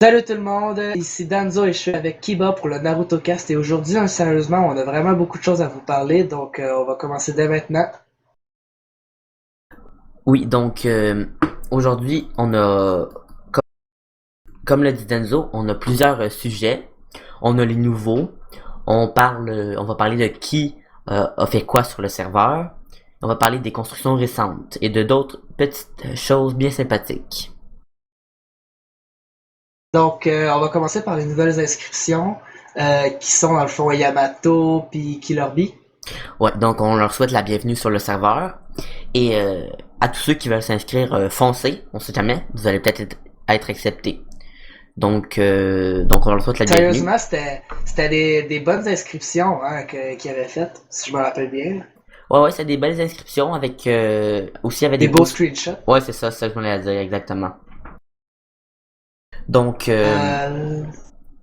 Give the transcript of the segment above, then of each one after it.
Salut tout le monde, ici Danzo et je suis avec Kiba pour le Naruto Cast et aujourd'hui, sérieusement, on a vraiment beaucoup de choses à vous parler, donc on va commencer dès maintenant. Oui, donc aujourd'hui, comme le dit Denzo, on a plusieurs sujets. On a les nouveaux. On va parler de qui a fait quoi sur le serveur. On va parler des constructions récentes et de d'autres petites choses bien sympathiques. Donc on va commencer par les nouvelles inscriptions qui sont dans le fond Yamato puis Killer Bee. Ouais, donc on leur souhaite la bienvenue sur le serveur et à tous ceux qui veulent s'inscrire, foncez. On sait jamais, vous allez peut-être être acceptés. Donc on leur souhaite la bienvenue. Sérieusement, c'était des bonnes inscriptions qu'ils avaient faites, si je me rappelle bien. Ouais, c'est des belles inscriptions avec aussi avec des Des beaux beaux. screenshots. Ouais, c'est ça que je voulais dire exactement. Donc, Euh,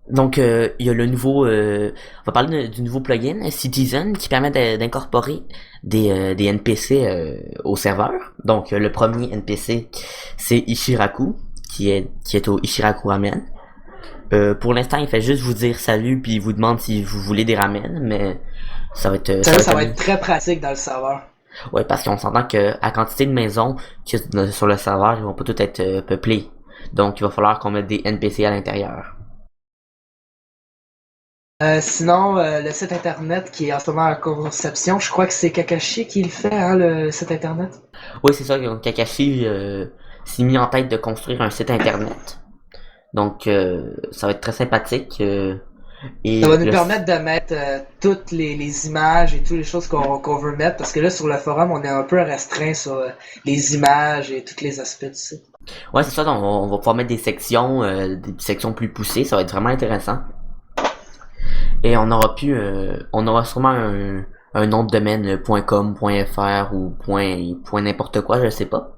il y a le nouveau. On va parler du nouveau plugin Citizen qui permet d'incorporer des NPC au serveur. Donc, le premier NPC, c'est Ishiraku, qui est au Ishiraku Ramen. Pour l'instant, il fait juste vous dire salut puis il vous demande si vous voulez des ramen, mais ça Sérieux, va être ça va un. être très pratique dans le serveur. Ouais, parce qu'on s'entend que à quantité de maisons qu'il y a sur le serveur, ils vont pas toutes être peuplées. Donc, il va falloir qu'on mette des NPC à l'intérieur. Sinon, le site internet qui est en ce moment en conception, je crois que c'est Kakashi qui le fait, le site internet. Oui, c'est ça, Kakashi s'est mis en tête de construire un site internet. Donc, ça va être très sympathique. Ça Et va nous permettre de mettre toutes les images et toutes les choses qu'on veut mettre, parce que là, sur le forum, on est un peu restreint sur les images et tous les aspects du site. ouais, c'est ça, donc on va pouvoir mettre des sections plus poussées, ça va être vraiment intéressant. Et on aura sûrement un nom de domaine .com, .fr ou point n'importe quoi, je sais pas.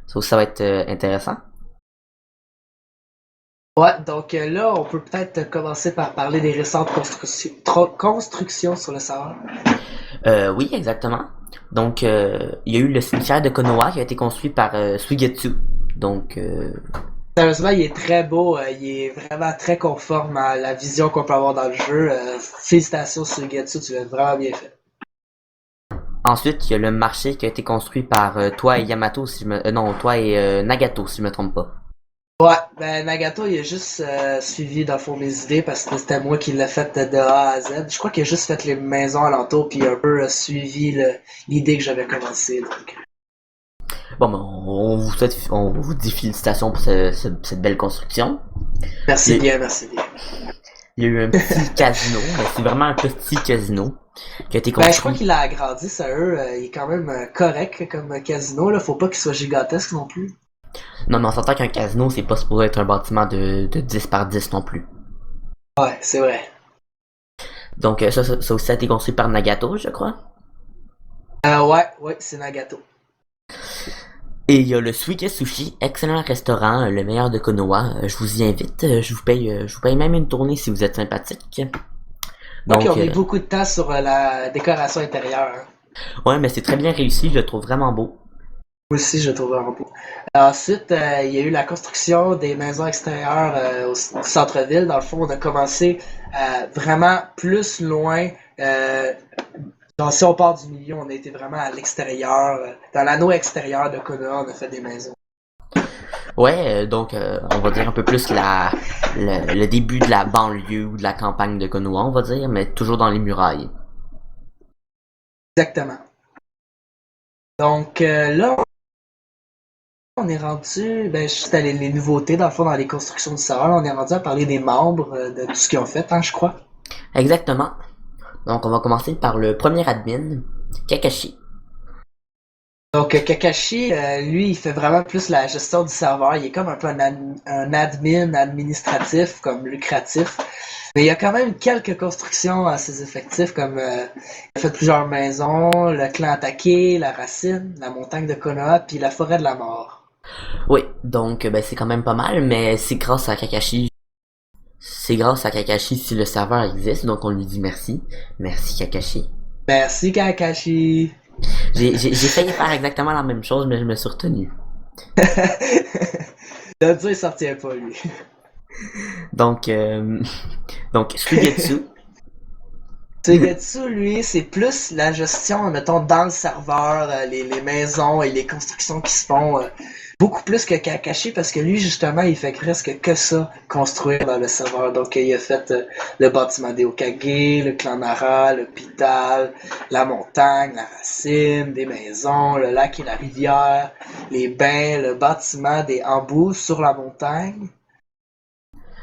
Ça aussi, ça va être intéressant. Ouais, donc là, on peut peut-être commencer par parler des récentes constructions sur le serveur. Oui, exactement. Donc, il y a eu le cimetière de Konoha qui a été construit par Suigetsu. Donc, Sérieusement, il est très beau, il est vraiment très conforme à la vision qu'on peut avoir dans le jeu. Félicitations sur Getsu, tu l'as vraiment bien fait. ensuite, il y a le marché qui a été construit par toi et Yamato, si je me... non, toi et Nagato, si je me trompe pas. Ouais, ben Nagato, il a juste suivi dans le fond mes idées parce que c'était moi qui l'ai fait de A à Z. Je crois qu'il a juste fait les maisons alentours puis un peu suivi l'idée que j'avais commencé. Donc. Bon, ben, on vous dit félicitations pour cette belle construction. Merci Il y, a, bien, merci bien. il y a eu un petit casino, mais c'est vraiment un petit casino qui a été Ben je crois construit. qu'il a agrandi, ça eux, il est quand même correct comme casino, là. Faut pas qu'il soit gigantesque non plus. Non, mais on s'entend qu'un casino, c'est pas supposé être un bâtiment de 10 par 10 non plus. Ouais, c'est vrai. Donc, ça aussi a été construit par Nagato, je crois. Ouais, c'est Nagato. Et il y a le Suike Sushi, excellent restaurant, le meilleur de Konoha. Je vous y invite. Je vous paye même une tournée si vous êtes sympathique. Je crois qu'ils Donc, ont mis beaucoup de temps sur la décoration intérieure, hein. ouais, mais c'est très bien réussi. Je le trouve vraiment beau. Moi aussi, je le trouve vraiment beau. Ensuite, il y a eu la construction des maisons extérieures au centre-ville. Dans le fond, on a commencé vraiment plus loin. Genre, si on part du milieu, on a été vraiment à l'extérieur. Dans l'anneau extérieur de Konoha, on a fait des maisons. Ouais, donc on va dire un peu plus le début de la banlieue ou de la campagne de Konoha, on va dire, mais toujours dans les murailles. Exactement. Donc là, on est rendu, ben, c'était les nouveautés, dans le fond, dans les constructions du serveur. On est rendu à parler des membres, de tout ce qu'ils ont fait, hein, je crois. Exactement. Donc on va commencer par le premier admin, Kakashi. Donc Kakashi, lui, il fait vraiment plus la gestion du serveur. Il est comme un peu un admin administratif, comme lucratif. Mais il y a quand même quelques constructions à ses effectifs, comme il a fait plusieurs maisons, le clan attaqué, la racine, la montagne de Konoha, puis la forêt de la mort. Oui, donc ben c'est quand même pas mal, mais c'est grâce à Kakashi. C'est grâce à Kakashi si le serveur existe, donc on lui dit merci. Merci Kakashi. Merci Kakashi! J'ai failli faire exactement la même chose, mais je me suis retenu. Danzo, il sortira pas, lui. Donc, donc Suigetsu, Togetsu, lui, c'est plus la gestion, mettons, dans le serveur, les maisons et les constructions qui se font beaucoup plus que Kakashi parce que lui, justement, il fait presque que ça, construire dans le serveur. Donc, il a fait le bâtiment des Hokage, le clan Nara, l'hôpital, la montagne, la racine, des maisons, le lac et la rivière, les bains, le bâtiment des embouts sur la montagne,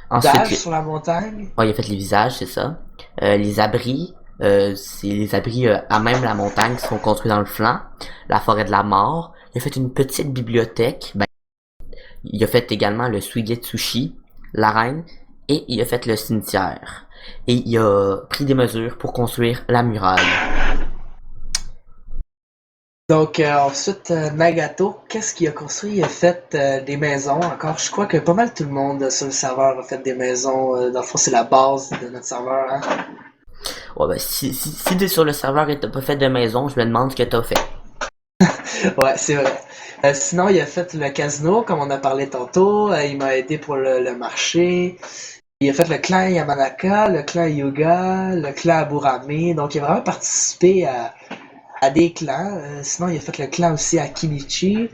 ensuite, d'âge sur la montagne. il a fait les visages, c'est ça. Les abris, c'est les abris à même la montagne qui sont construits dans le flanc. La forêt de la mort. Il a fait une petite bibliothèque. Ben, il a fait également le Suigetsushi, l'arène, et il a fait le cimetière. Et il a pris des mesures pour construire la muraille. Donc ensuite, Nagato, qu'est-ce qu'il a construit? Il a fait des maisons encore. Je crois que pas mal tout le monde sur le serveur a fait des maisons. Dans le fond, c'est la base de notre serveur. Hein? Ouais, ben, si t'es sur le serveur et t'as pas fait de maison, je me demande ce que t'as fait. Ouais, c'est vrai. Sinon, il a fait le casino, comme on a parlé tantôt. Il m'a aidé pour le marché. Il a fait le clan Yamanaka, le clan Yuga, le clan Aburame. Donc, il a vraiment participé à des clans. Sinon, il a fait le clan aussi à Kinichi,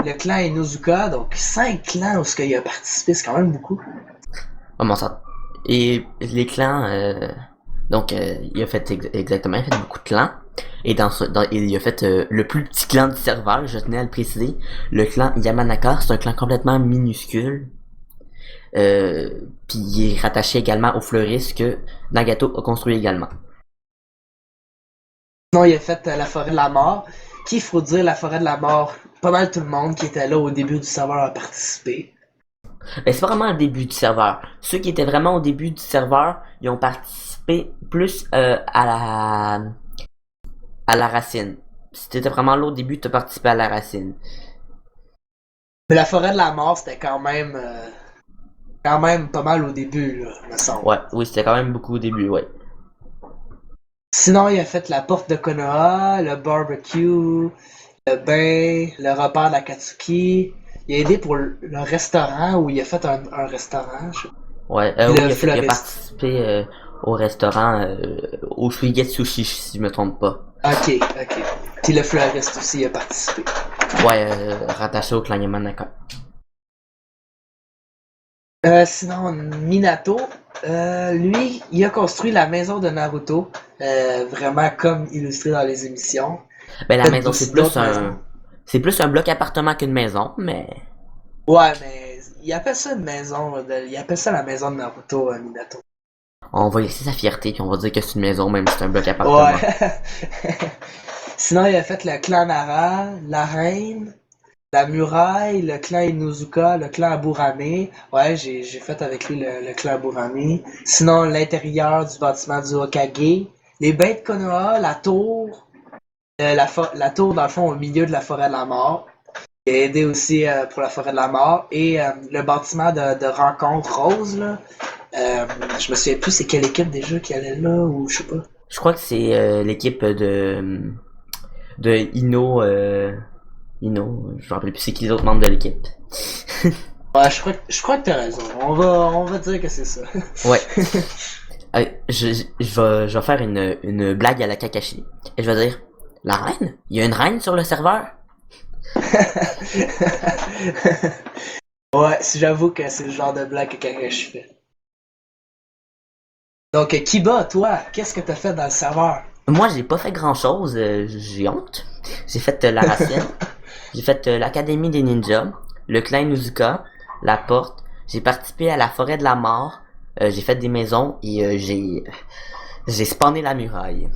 le clan Inuzuka. Donc, 5 clans où il a participé, c'est quand même beaucoup. Comment ça? Et les clans, donc il a fait exactement, il a fait beaucoup de clans. Et il a fait le plus petit clan du serveur, je tenais à le préciser. Le clan Yamanaka, c'est un clan complètement minuscule. Puis il est rattaché également au fleuriste que Nagato a construit également. Sinon, il a fait la forêt de la mort, qui, il faut dire, la forêt de la mort, pas mal tout le monde qui était là au début du serveur a participé. Mais c'est pas vraiment le début du serveur. Ceux qui étaient vraiment au début du serveur, ils ont participé plus à la racine. Si t'étais vraiment là au début, t'as participé à la racine. Mais la forêt de la mort, c'était quand même pas mal au début, là, me semble. Ouais, oui, c'était quand même beaucoup au début, ouais. Sinon, il a fait la porte de Konoha, le barbecue, le bain, le repas d'Akatsuki. Il a aidé pour le restaurant où il a fait un restaurant. Ouais, Puis oui, le il a fleuriste. participé au restaurant, au Suigetsu Sushi, si je me trompe pas. Ok, ok. Puis le fleuriste aussi, il a participé. Ouais, rattaché au clan Yamanaka. Sinon, Minato, lui, il a construit la maison de Naruto, vraiment comme illustré dans les émissions. Ben la Peut-être maison, aussi d'autres maisons. c'est plus un bloc appartement qu'une maison, mais Ouais, mais il appelle ça une maison, il appelle ça la maison de Naruto, Minato. on va laisser sa fierté puis on va dire que c'est une maison même si c'est un bloc Ouais. appartement. Sinon, il a fait le clan Nara, la reine, la muraille, le clan Inuzuka, le clan Aburame. Ouais, j'ai fait avec lui le clan Aburame. Sinon, l'intérieur du bâtiment du Hokage, les bains de Konoha, la tour, la tour dans le fond au milieu de la forêt de la mort. Il a aidé aussi pour la forêt de la mort et le bâtiment de rencontre rose là. Je me souviens plus c'est quelle équipe déjà qui allait là ou je sais pas. Je crois que c'est l'équipe de Ino, je me rappelle plus c'est qui les autres membres de l'équipe. Ouais, je crois que t'as raison. On va dire que c'est ça. Ouais. Je vais faire une blague à la Kakashi. Et je vais dire, la reine? Il y a une reine sur le serveur? Ouais, si j'avoue que c'est le genre de blague que Kakashi fait. Donc, Kiba, toi, qu'est-ce que t'as fait dans le serveur? Moi, j'ai pas fait grand-chose, j'ai honte. J'ai fait la racine, j'ai fait l'académie des ninjas, le clan Inuzuka, la porte, j'ai participé à la forêt de la mort, j'ai fait des maisons et j'ai spawné la muraille.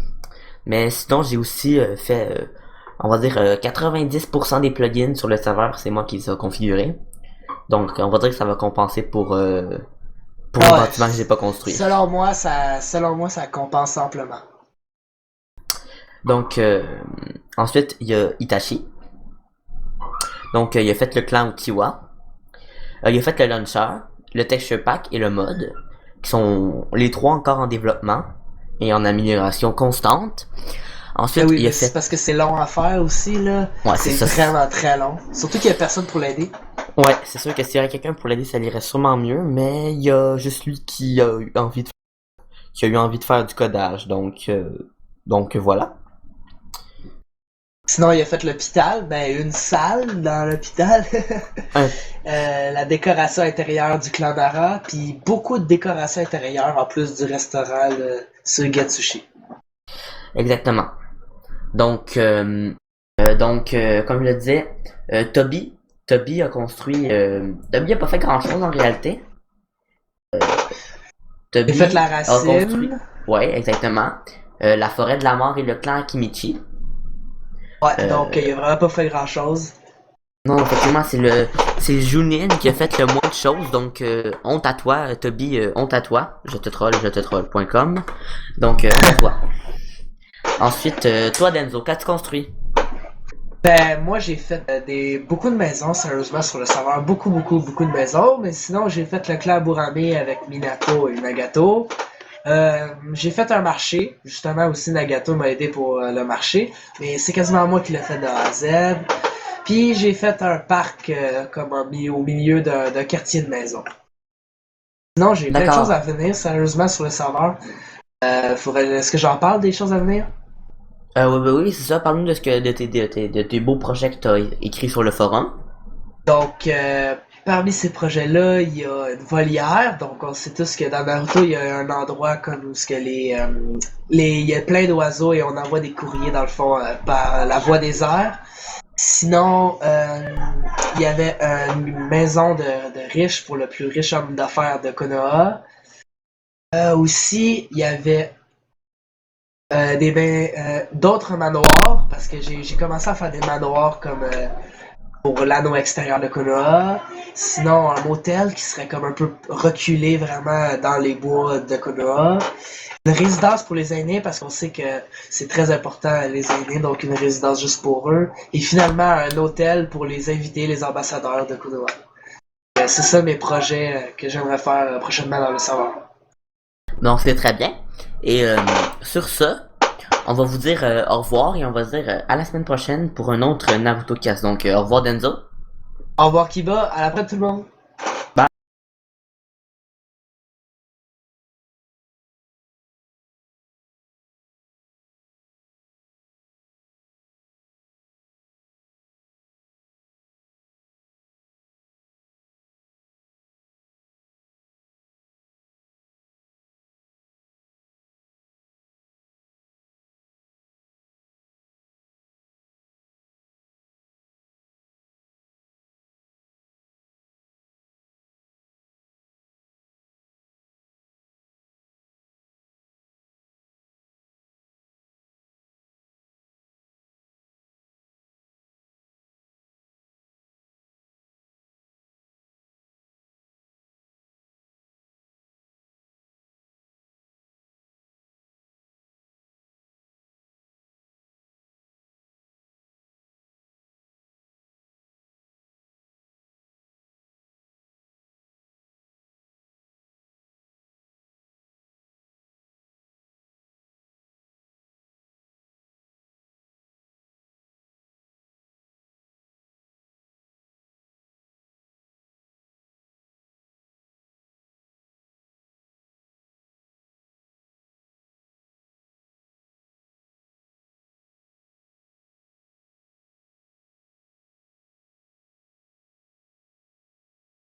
Mais sinon, j'ai aussi fait, on va dire, 90% des plugins sur le serveur, c'est moi qui les ai configurés. Donc, on va dire que ça va compenser pour le Ouais, bâtiment que j'ai pas construit. selon moi, ça compense amplement. Donc, ensuite, il y a Itachi. Donc, il a fait le clan Ukiwa. Il a fait le launcher, le texture pack et le mod, qui sont les trois encore en développement et en amélioration constante. Ben Ensuite, oui, il a mais c'est fait... parce que c'est long à faire aussi, là. Ouais, c'est C'est ça. vraiment très long. Surtout qu'il y a personne pour l'aider. Ouais, c'est sûr que s'il y avait quelqu'un pour l'aider, ça irait sûrement mieux, mais il y a juste lui qui a eu envie de faire du codage, donc voilà. Sinon, il a fait l'hôpital, ben une salle dans l'hôpital. Un- La décoration intérieure du clan Nara, puis beaucoup de décoration intérieure en plus du restaurant sur Gatsushi. Exactement. Donc, comme je le disais, Toby a construit, Toby a pas fait grand-chose en réalité. Il a fait Toby la a construit, racine. ouais, exactement, la forêt de la mort et le clan Akimichi. Ouais, donc il Euh, a vraiment pas fait grand chose. non, effectivement, c'est Junin qui a fait le moins de choses, donc honte à toi, Toby, honte à toi, je te troll.com. Donc, honte à toi. Ensuite, toi, Denzo, qu'as-tu construit? Ben moi j'ai fait beaucoup de maisons sérieusement sur le serveur, beaucoup de maisons, mais sinon j'ai fait le clan Burame avec Minato et Nagato. J'ai fait un marché, justement aussi Nagato m'a aidé pour le marché, mais c'est quasiment moi qui l'ai fait de A à Z. Puis j'ai fait un parc au milieu d'un quartier de maison. Sinon j'ai plein de choses D'accord. à venir sérieusement sur le serveur. Est-ce que j'en parle des choses à venir? Oui, c'est ça. Parle-nous de tes beaux projets que t'as écrits sur le forum. Donc, parmi ces projets-là, il y a une volière. Donc, on sait tous que dans Naruto, il y a un endroit comme où ce que il y a plein d'oiseaux et on envoie des courriers dans le fond par la voie des airs. Sinon, il y avait une maison de riches pour le plus riche homme d'affaires de Konoha. Aussi, il y avait d'autres manoirs parce que j'ai commencé à faire des manoirs comme pour l'anneau extérieur de Konoha. Sinon, un motel qui serait comme un peu reculé vraiment dans les bois de Konoha. Une résidence pour les aînés parce qu'on sait que c'est très important les aînés, donc une résidence juste pour eux. Et finalement, un hôtel pour les invités, les ambassadeurs de Konoha. C'est ça mes projets que j'aimerais faire prochainement dans le serveur. Donc, c'est très bien. Et sur ce, on va vous dire au revoir et on va se dire à la semaine prochaine pour un autre Naruto Cast. Donc, au revoir, Denzo. Au revoir Kiba, à la prochaine tout le monde!